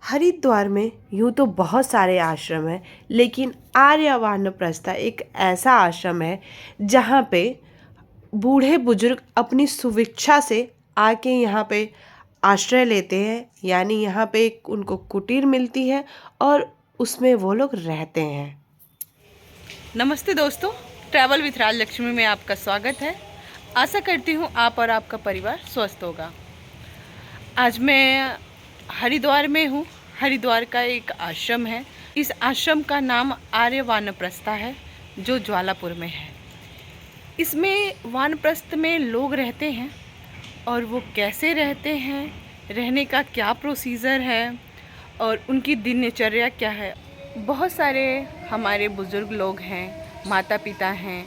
हरिद्वार में यूँ तो बहुत सारे आश्रम हैं, लेकिन आर्य वानप्रस्थ एक ऐसा आश्रम है जहाँ पे बूढ़े बुजुर्ग अपनी सुविक्षा से आके यहाँ पे आश्रय लेते हैं। यानी यहाँ पे एक उनको कुटीर मिलती है और उसमें वो लोग रहते हैं। नमस्ते दोस्तों, ट्रैवल विथ राज लक्ष्मी में आपका स्वागत है। आशा करती हूँ आप और आपका परिवार स्वस्थ होगा। आज मैं हरिद्वार में हूँ। हरिद्वार का एक आश्रम है। इस आश्रम का नाम आर्य वानप्रस्थ है, जो ज्वालापुर में है। इसमें वानप्रस्थ में लोग रहते हैं और वो कैसे रहते हैं, रहने का क्या प्रोसीजर है और उनकी दिनचर्या क्या है। बहुत सारे हमारे बुज़ुर्ग लोग हैं, माता पिता हैं,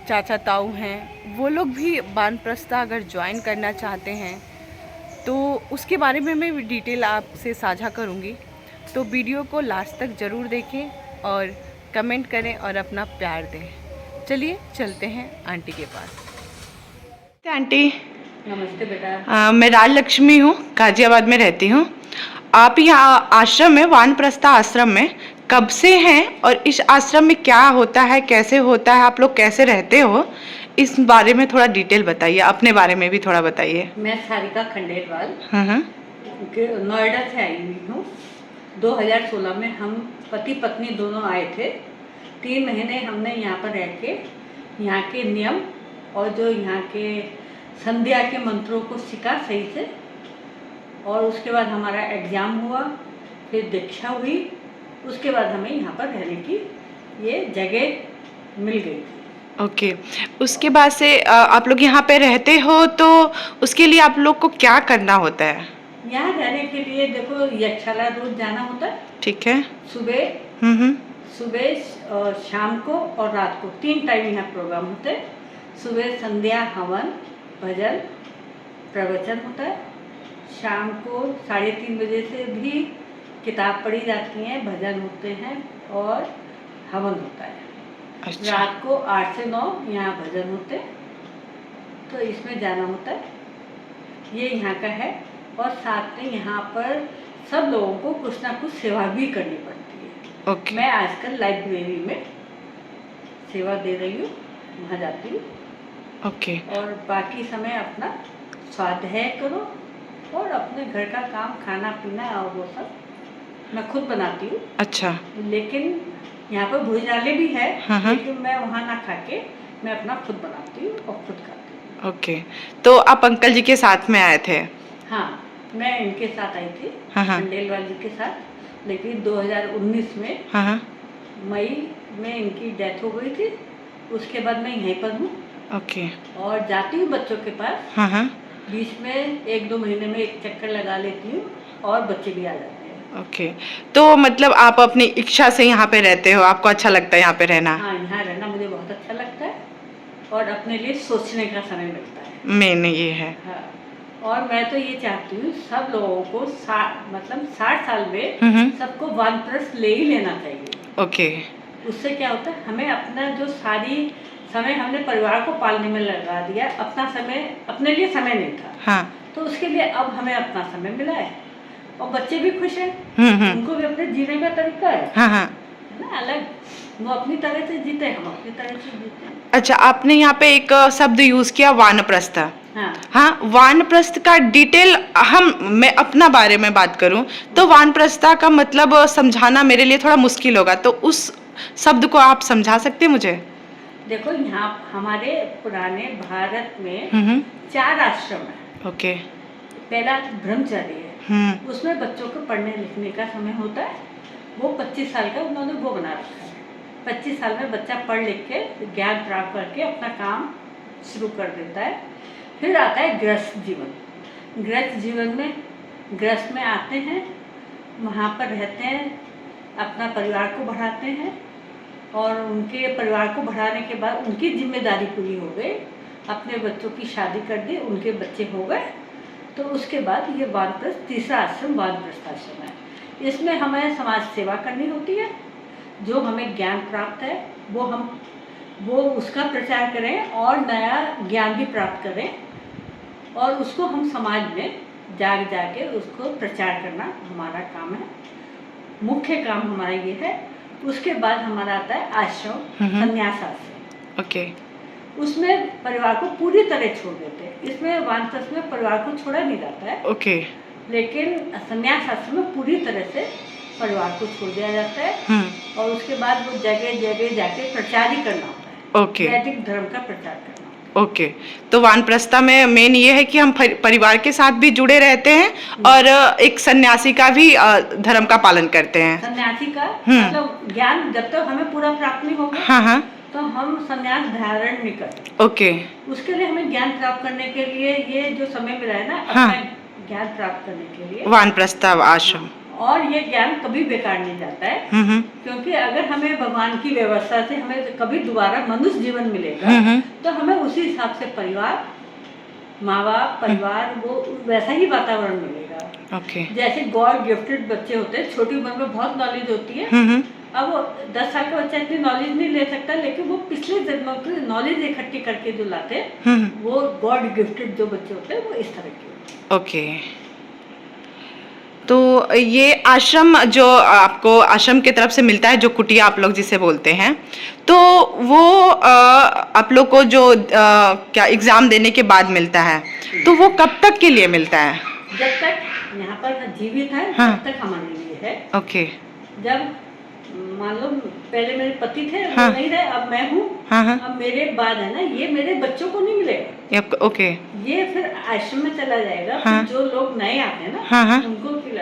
चाचा ताऊ हैं, वो लोग भी वानप्रस्थ अगर ज्वाइन करना चाहते हैं तो उसके बारे में मैं डिटेल आपसे साझा करूँगी। तो वीडियो को लास्ट तक ज़रूर देखें और कमेंट करें और अपना प्यार दें। चलिए चलते हैं आंटी के पास। आंटी नमस्ते बेटा। मैं राज लक्ष्मी हूँ, गाजियाबाद में रहती हूँ। आप यहाँ आश्रम में, वानप्रस्थ आश्रम में कब से हैं और इस आश्रम में क्या होता है, कैसे होता है, आप लोग कैसे रहते हो, इस बारे में थोड़ा डिटेल बताइए। अपने बारे में भी थोड़ा बताइए। मैं सारिका खंडेलवाल हाँ। नोएडा से आई हुई हूँ। 2016 में हम पति पत्नी दोनों आए थे। 3 महीने हमने यहाँ पर रह के यहाँ के नियम और जो यहाँ के संध्या के मंत्रों को सीखा सही से, और उसके बाद हमारा एग्ज़ाम हुआ, फिर दीक्षा हुई। उसके बाद हमें यहाँ पर रहने की ये जगह मिल गई थी। ओके। उसके बाद से आप लोग यहाँ पे रहते हो तो उसके लिए आप लोग को क्या करना होता है? यहाँ रहने के लिए देखो, यक्षाला रोज जाना होता है। ठीक है। सुबह सुबह शाम को और रात को 3 टाइम यहाँ प्रोग्राम होते हैं। सुबह संध्या, हवन, भजन, प्रवचन होता है। शाम को 3:30 बजे से भी किताब पढ़ी जाती है, भजन होते हैं और हवन होता है। अच्छा। रात को 8 से 9 यहाँ भजन होते हैं, तो इसमें जाना होता है। ये यहाँ का है। और साथ में यहाँ पर सब लोगों को कुछ ना कुछ सेवा भी करनी पड़ती है। ओके। मैं आजकल लाइब्रेरी में सेवा दे रही हूँ, वहाँ जाती हूँ। ओके। और बाकी समय अपना स्वाध्याय करो और अपने घर का काम, खाना पीना और वो सब मैं खुद बनाती हूँ। अच्छा। लेकिन यहाँ पर भोजनालय भी है। हाँ। लेकिन मैं वहाँ ना खा के मैं अपना खुद बनाती हूँ और खुद खाती हूँ। ओके। तो आप अंकल जी के साथ में आए थे? हाँ, मैं इनके साथ आई थी, हाँ। खंडेलवाल जी के साथ। लेकिन 2019 में हाँ। मई में इनकी डेथ हो गई थी। उसके बाद मैं यहीं पर हूँ। ओके। और जाती हूँ बच्चों के पास। हाँ। बीच में 1-2 महीने में एक चक्कर लगा लेती हूँ और बच्चे भी आ जाते हैं। ओके। तो मतलब आप अपनी इच्छा से यहाँ पे रहते हो, आपको अच्छा लगता है यहाँ पे रहना? हाँ, यहाँ रहना मुझे बहुत अच्छा लगता है और अपने लिए सोचने का समय मिलता है। मेन ये है। हाँ। और मैं तो ये चाहती हूँ सब लोगों को 60 साल में सबको वानप्रस्थ ले ही लेना चाहिए। ओके। उससे क्या होता है, हमें अपना जो सारी समय हमने परिवार को पालने में लगा दिया, अपना समय अपने लिए समय नहीं था। हाँ। तो उसके लिए अब हमें अपना समय मिला है और बच्चे भी खुश हैं। उनको भी अपने जीने का तरीका है। हाँ। है ना, अलग। वो अपनी तरह से जीते, हम अपनी तरह से जीते हैं। अच्छा, आपने यहाँ पे एक शब्द यूज किया, वानप्रस्थ। हाँ, वानप्रस्थ का डिटेल मैं अपना बारे में बात करूं तो वानप्रस्थ का मतलब समझाना मेरे लिए थोड़ा मुश्किल होगा, तो उस शब्द को आप समझा सकते हैं मुझे? देखो, यहाँ हमारे पुराने भारत में 4 आश्रम है। ओके। पहला ब्रह्मचर्य है, उसमें बच्चों को पढ़ने लिखने का समय होता है। वो 25 साल का उन्होंने वो बना रखा है। 25 साल में बच्चा पढ़ लिख के ज्ञान प्राप्त करके अपना काम शुरू कर देता है। फिर आता है गृहस्थ जीवन। गृहस्थ जीवन में गृहस्थ में आते हैं, वहाँ पर रहते हैं, अपना परिवार को बढ़ाते हैं और उनके परिवार को बढ़ाने के बाद उनकी जिम्मेदारी पूरी हो गई, अपने बच्चों की शादी कर दी, उनके बच्चे हो गए, तो उसके बाद ये वानप्रस्थ तीसरा आश्रम वानप्रस्थ आश्रम है। इसमें हमें समाज सेवा करनी होती है। जो हमें ज्ञान प्राप्त है वो उसका प्रचार करें और नया ज्ञान भी प्राप्त करें और उसको हम समाज में जाग जाके उसको प्रचार करना हमारा काम है, मुख्य काम हमारा ये है। उसके बाद हमारा आता है आश्रम, संन्यास आश्रम। ओके। उसमें परिवार को पूरी तरह छोड़ देते हैं। इसमें वानप्रस्थ में परिवार को छोड़ा नहीं जाता है, ओके। लेकिन संन्यास आश्रम में पूरी तरह से परिवार को छोड़ दिया जाता है और उसके बाद वो जगह जगह जाके प्रचार ही करना होता है। ओके। वैदिक धर्म का प्रचार करना। ओके। तो वानप्रस्था में मेन ये है कि हम परिवार के साथ भी जुड़े रहते हैं और एक सन्यासी का भी धर्म का पालन करते हैं। सन्यासी का मतलब ज्ञान जब तक हमें पूरा प्राप्त नहीं होगा, हाँ, तो हम सन्यास धारण नहीं करते। ओके। उसके लिए हमें ज्ञान प्राप्त करने के लिए ये जो समय मिला है ना, हाँ, अपना ज्ञान प्राप्त करने के लिए वानप्रस्था आश्रम। और ये ज्ञान कभी बेकार नहीं जाता है, क्योंकि अगर हमें भगवान की व्यवस्था से हमें कभी दोबारा मनुष्य जीवन मिलेगा तो हमें उसी हिसाब से परिवार, माँ बाप, परिवार वो वैसा ही वातावरण मिलेगा। ओके। जैसे गॉड गिफ्टेड बच्चे होते हैं, छोटी उम्र में बहुत नॉलेज होती है। अब वो 10 साल का बच्चा इतनी नॉलेज नहीं ले सकता, लेकिन वो पिछले जन्मों की नॉलेज इकट्ठी करके जो लाते हैं वो गॉड गिफ्टेड जो बच्चे होते हैं वो इस तरह के होते हैं। ओके। तो ये आश्रम जो आपको आश्रम की तरफ से मिलता है, जो कुटिया आप लोग जिसे बोलते हैं, तो वो आप लोग को जो क्या एग्जाम देने के बाद मिलता है, तो वो कब तक के लिए मिलता है? जब तक यहाँ पर जीवित है तब तक हमारे लिए है। ओके। जब मान लो पहले मेरे पति थे, वो नहीं रहे, अब मैं हूँ, अब मेरे बाद है ना, ये मेरे बच्चों को नहीं मिलेगा। ओके। ये फिर आश्रम में चला जाएगा। फिर जो लोग नए आते हैं ना, उनको फिर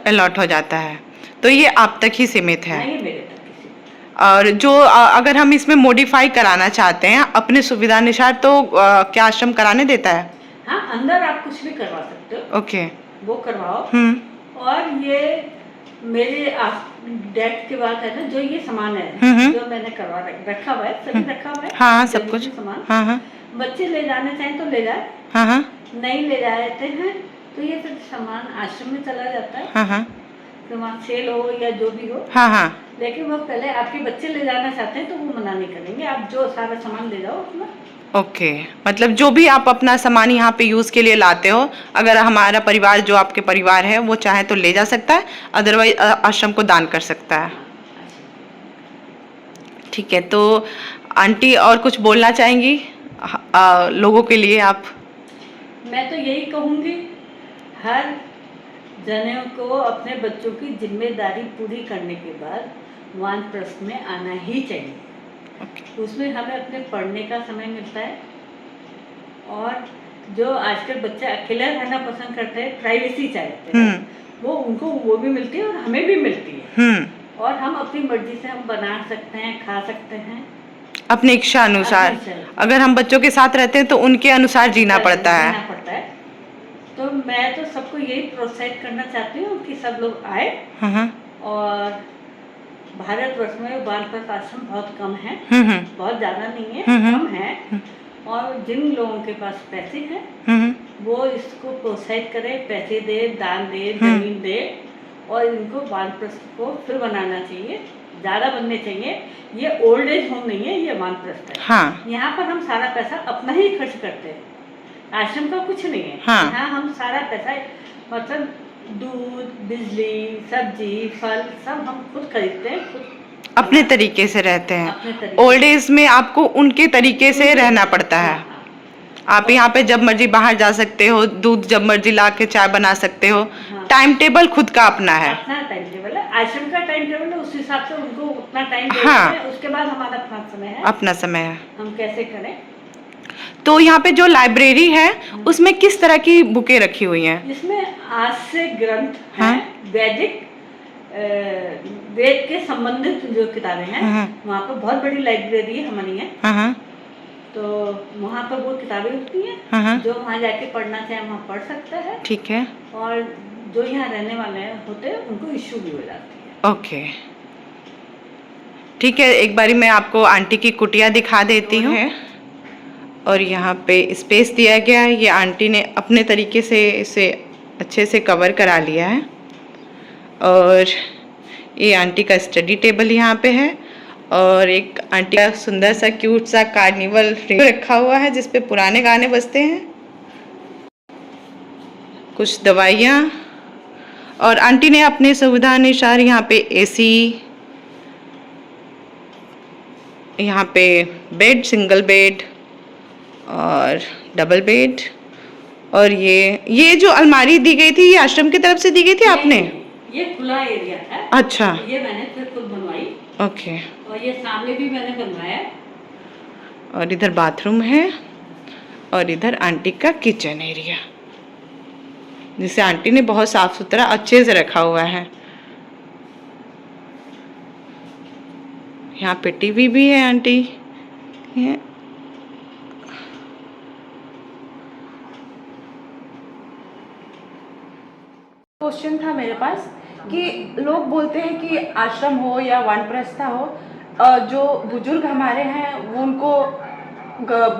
अलॉट हो जाता है। तो ये आप तक ही सीमित है। ये मेरे तक ही सीमित। और जो अगर हम इसमें मॉडिफाई कराना चाहते हैं अपने सुविधा अनुसार, तो क्या आश्रम कराने देता है? हाँ, अंदर आप कुछ भी करवा सकते हो। ओके। वो करवाओ। और ये मेरे डेट के बाद है ना, जो ये सामान है जो मैंने करवा रखा हुआ है, सभी रखा हुआ है। हाँ, सब कुछ सामान। बच्चे ले जाने चाहें तो ले जाए, नहीं ले जाते हैं तो ये फिर सामान आश्रम में चला जाता है। तो वहाँ सेल हो या जो भी हो। लेकिन वो पहले आपके बच्चे ले जाना चाहते हैं तो वो मना नहीं करेंगे, आप जो सारा सामान ले जाओ अपना। ओके। मतलब जो भी आप अपना सामान यहाँ पे यूज़ के लिए लाते हो, अगर हमारा परिवार, जो आपके परिवार है, वो चाहे तो ले जा सकता है, अदरवाइज आश्रम को दान कर सकता है। ठीक है। तो आंटी और कुछ बोलना चाहेंगी लोगों के लिए आप? मैं तो यही कहूँगी, हर जने को अपने बच्चों की जिम्मेदारी पूरी करने के बाद वानप्रस्थ में आना ही चाहिए। उसमें हमें अपने पढ़ने का समय मिलता है और जो आजकल बच्चे अकेले रहना पसंद करते हैं, प्राइवेसी चाहते हैं, वो उनको वो भी मिलती है और हमें भी मिलती है। और हम अपनी मर्जी से हम बना सकते हैं, खा सकते हैं अपनी इच्छा अनुसार। अगर हम बच्चों के साथ रहते हैं तो उनके अनुसार जीना पड़ता है। तो मैं तो सबको यही प्रोत्साहित करना चाहती हूँ कि सब लोग आए। और भारतवर्ष में वानप्रस्थ आश्रम बहुत कम है, बहुत ज़्यादा नहीं है, कम है। और जिन लोगों के पास पैसे हैं वो इसको प्रोत्साहित करें, पैसे दे, दान दे, जमीन दे, और इनको वानप्रस्थ को फिर बनाना चाहिए, ज़्यादा बनने चाहिए। ये ओल्ड एज होम नहीं है, ये वानप्रस्थ है। यहाँ पर हम सारा पैसा अपना ही खर्च करते हैं, आश्रम का कुछ नहीं है। यहाँ हम सारा पैसा मतलब दूध, बिजली, सब्जी, फल सब हम खुद खरीदते हैं, खुद अपने तरीके से रहते हैं। ओल्ड एज में आपको उनके तरीके से रहना पड़ता है। आप यहाँ पे जब मर्जी बाहर जा सकते हो, दूध जब मर्जी ला के चाय बना सकते हो। टाइम टेबल खुद का अपना है, अपना टाइम टेबल है, आश्रम का टाइम टेबल है, उस हिसाब से उनको उतना टाइम देना है। उसके बाद हमारा अपना समय है, अपना समय है, हम कैसे करें। तो यहाँ पे जो लाइब्रेरी है उसमें किस तरह की बुकें रखी हुई हैं? इसमें आज से ग्रंथ हैं, वैदिक वेद के संबंधित जो किताबें हैं, वहाँ पर बहुत बड़ी लाइब्रेरी है हमारी है। तो वहाँ पर वो किताबें होती हैं, जो वहाँ जाके पढ़ना चाहे वहाँ पढ़ सकता है। ठीक है। और जो यहाँ रहने वाले होते हैं उनको इश्यू भी हो जाती है। ओके, ठीक है। एक बारी मैं आपको आंटी की कुटिया दिखा देती हूँ। और यहाँ पे स्पेस दिया गया है, ये आंटी ने अपने तरीके से इसे अच्छे से कवर करा लिया है। और ये आंटी का स्टडी टेबल यहाँ पे है, और एक आंटी का सुंदर सा क्यूट सा कार्निवल रखा हुआ है जिस पे पुराने गाने बजते हैं। कुछ दवाइयाँ, और आंटी ने अपने सुविधा अनुसार यहाँ पे एसी, यहाँ पे बेड, सिंगल बेड और डबल बेड, और ये जो अलमारी दी गई थी ये आश्रम की तरफ से दी गई थी आपने? ये खुला एरिया था। अच्छा, ये मैंने खुद बनवाई। ओके। और ये सामने भी मैंने बनवाया। और इधर बाथरूम है, और इधर आंटी का किचन एरिया, जिसे आंटी ने बहुत साफ सुथरा अच्छे से रखा हुआ है। यहाँ पे टीवी भी है आंटी। क्वेश्चन था मेरे पास कि लोग बोलते हैं कि आश्रम हो या वानप्रस्था हो, जो बुजुर्ग हमारे हैं वो उनको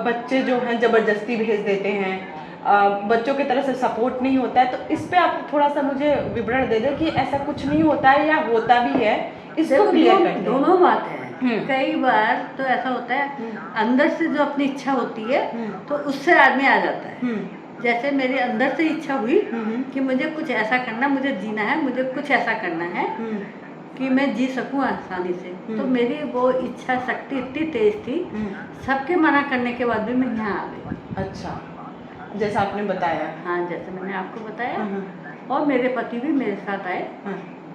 बच्चे जो हैं ज़बरदस्ती भेज देते हैं, बच्चों की तरह से सपोर्ट नहीं होता है। तो इस पे आप थोड़ा सा मुझे विवरण दे दें कि ऐसा कुछ नहीं होता है या होता भी है, इसको क्लियर कर दें। दोनों बात है। कई बार तो ऐसा होता है अंदर से जो अपनी इच्छा होती है तो उससे आदमी आ जाता है। जैसे मेरे अंदर से इच्छा हुई कि मुझे कुछ ऐसा करना, मुझे जीना है, मुझे कुछ ऐसा करना है कि मैं जी सकूं आसानी से। तो मेरी वो इच्छा शक्ति इतनी तेज थी, सबके मना करने के बाद भी मैं यहाँ आ गई। अच्छा, जैसा आपने बताया। हाँ, जैसे मैंने आपको बताया। और मेरे पति भी मेरे साथ आए।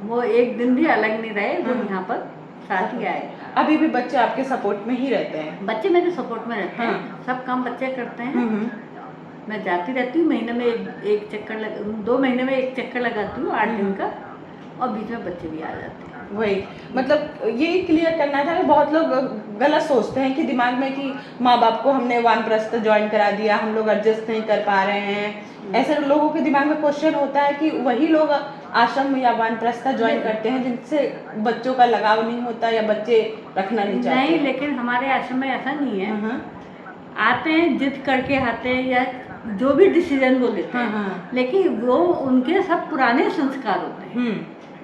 वो एक दिन भी अलग नहीं रहे, वो यहाँ पर साथ ही आए। अभी भी बच्चे आपके सपोर्ट में ही रहते हैं? बच्चे मेरे सपोर्ट में रहते हैं। सब काम बच्चे करते हैं। मैं जाती रहती हूँ, महीने में एक चक्कर 2 महीने में एक चक्कर लगाती हूँ 8 दिन का, और बीच में बच्चे भी आ जाते हैं। वही मतलब ये क्लियर करना था कि बहुत लोग गलत सोचते हैं कि दिमाग में कि माँ बाप को हमने वानप्रस्थ ज्वाइन करा दिया, हम लोग एडजस्ट नहीं कर पा रहे हैं। ऐसे लोगों के दिमाग में क्वेश्चन होता है कि वही लोग आश्रम या वानप्रस्थ ज्वाइन करते हैं जिनसे बच्चों का लगाव नहीं होता या बच्चे रखना नहीं चाहते। नहीं, लेकिन हमारे आश्रम में ऐसा नहीं है। आते हैं, जिद करके आते हैं या जो भी डिसीजन वो लेते हैं, लेकिन वो उनके सब पुराने संस्कार होते हैं।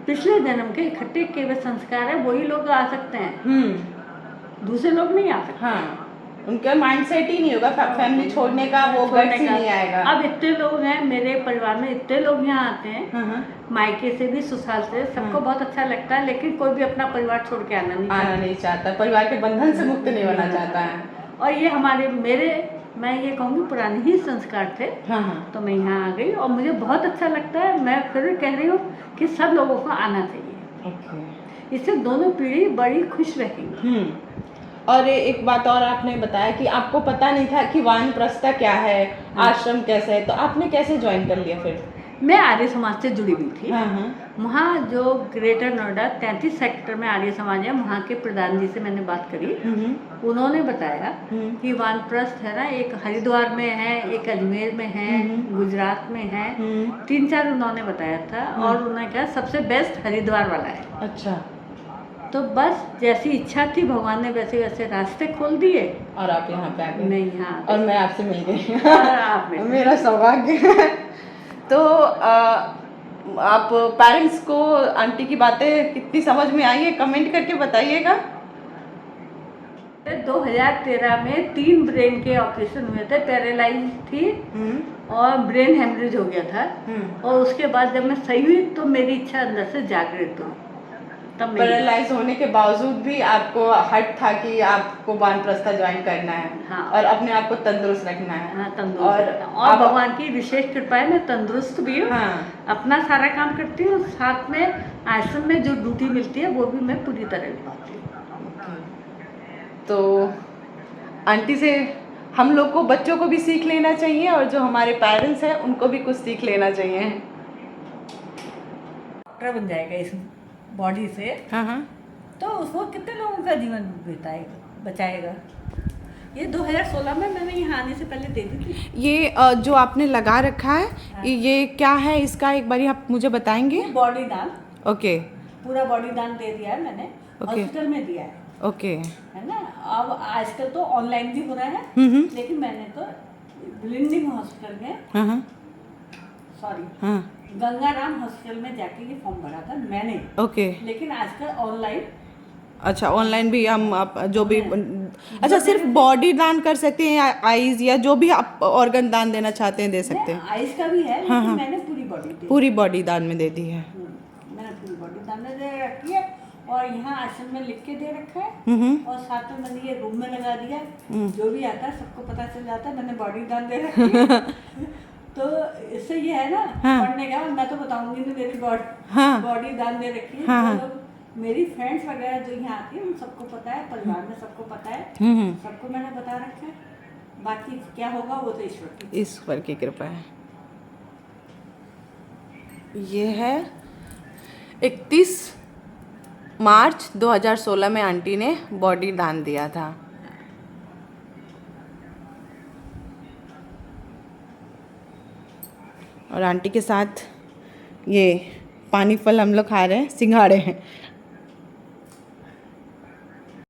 पिछले जन्म के इकट्ठे किए हुए संस्कार है, वही लोग आ सकते हैं, दूसरे लोग नहीं आ सकते। उनका माइंडसेट ही नहीं होगा फैमिली छोड़ने का, वो गट्स ही नहीं आएगा। अब इतने लोग हैं मेरे परिवार में, इतने लोग यहाँ आते हैं मायके से भी, ससुराल से, सबको बहुत अच्छा लगता है, लेकिन कोई भी अपना परिवार छोड़ के आना नहीं चाहता, परिवार के बंधन से मुक्त नहीं होना चाहता है। और ये मैं ये कहूँगी पुराने ही संस्कार थे। तो मैं यहाँ आ गई और मुझे बहुत अच्छा लगता है। मैं फिर कह रही हूँ कि सब लोगों को आना चाहिए। इससे दोनों पीढ़ी बड़ी खुश रहेंगी। और एक बात और आपने बताया कि आपको पता नहीं था कि वानप्रस्थ क्या है, आश्रम कैसे है, तो आपने कैसे ज्वाइन कर लिया फिर? मैं आर्य समाज से जुड़ी हुई थी। वहाँ जो ग्रेटर नोएडा 33 सेक्टर में आर्य समाज है, वहाँ के प्रधान जी से मैंने बात करी। उन्होंने बताया कि वानप्रस्थ है ना, एक हरिद्वार में है, एक अजमेर में है, गुजरात में है, 3-4 उन्होंने बताया था। और उन्होंने कहा सबसे बेस्ट हरिद्वार वाला है। अच्छा, तो बस जैसी इच्छा थी भगवान ने वैसे वैसे रास्ते खोल दिए और आप यहाँ पे आ गए। मैं यहाँ और मैं आपसे मिल गई। मेरा सौभाग्य है। तो आप पेरेंट्स को आंटी की बातें कितनी समझ में आई है, कमेंट करके बताइएगा। 2013 में 3 ब्रेन के ऑपरेशन हुए थे, पैरालाइज थी और ब्रेन हेमरेज हो गया था। और उसके बाद जब मैं सही हुई तो मेरी इच्छा अंदर से जागृत हुई। तब पैरालाइज होने के बावजूद भी आपको हट था कि आपको वानप्रस्थ ज्वाइन करना है। और अपने आप को तंदुरुस्त रखना है। तंदुरुस्त और भगवान की विशेष कृपा है, मैं तंदुरुस्त भी हूँ। अपना सारा काम करती हूँ, साथ में आश्रम में जो ड्यूटी मिलती है वो भी मैं पूरी तरह निभाती हूँ। तो आंटी से हम लोग को, बच्चों को भी सीख लेना चाहिए, और जो हमारे पेरेंट्स हैं उनको भी कुछ सीख लेना चाहिए। डॉक्टर बन जाएगा इस बॉडी से, तो उसको कितने लोगों का जीवन बचाएगा। ये 2016 में मैंने यहाँ आने से पहले दे दी थी। ये जो आपने लगा रखा है, ये क्या है, इसका एक बारी आप मुझे बताएंगे? बॉडी दान। ओके, पूरा बॉडी दान दे दिया है मैंने, हॉस्पिटल में दिया है। ओके, है ना। अब आजकल तो ऑनलाइन भी हो रहा है, लेकिन मैंने तो लिंडिंग हॉस्पिटल में, सॉरी, गंगाराम हॉस्पिटल में जाके ये फॉर्म भरा था मैंने। ओके, लेकिन आजकल ऑनलाइन। अच्छा, ऑनलाइन भी हम आप जो भी, अच्छा, सिर्फ बॉडी दान कर सकते हैं या आईज, या जो भी आप ऑर्गन दान देना चाहते हैं दे सकते हैं? आईज का भी है, लेकिन मैंने बॉडी दी। पूरी बॉडी दान में दे दी है। मैंने पूरी बॉडी दान में दे रखी है और यहाँ आश्रम में लिख के दे रखा है। और साथ में मैंने ये रूम में लगा दिया, जो भी आता है सबको पता चल जाता है मैंने बॉडी दान दे रखी है। तो इससे ये है ना, पढ़ने का मैं तो बताऊंगी नहीं मेरी बॉडी दान दे रखी है। तो लोग मेरी फ्रेंड्स वगैरह जो यहाँ आती है उन सबको पता है, परिवार में सबको पता है, सबको मैंने बता रखा है। बाकी क्या होगा वो तो ईश्वर की कृपा है। ये है 31 मार्च 2016 में आंटी ने बॉडी दान दिया था। और आंटी के साथ ये पानी फल हम लोग खा रहे हैं, सिंघाड़े हैं।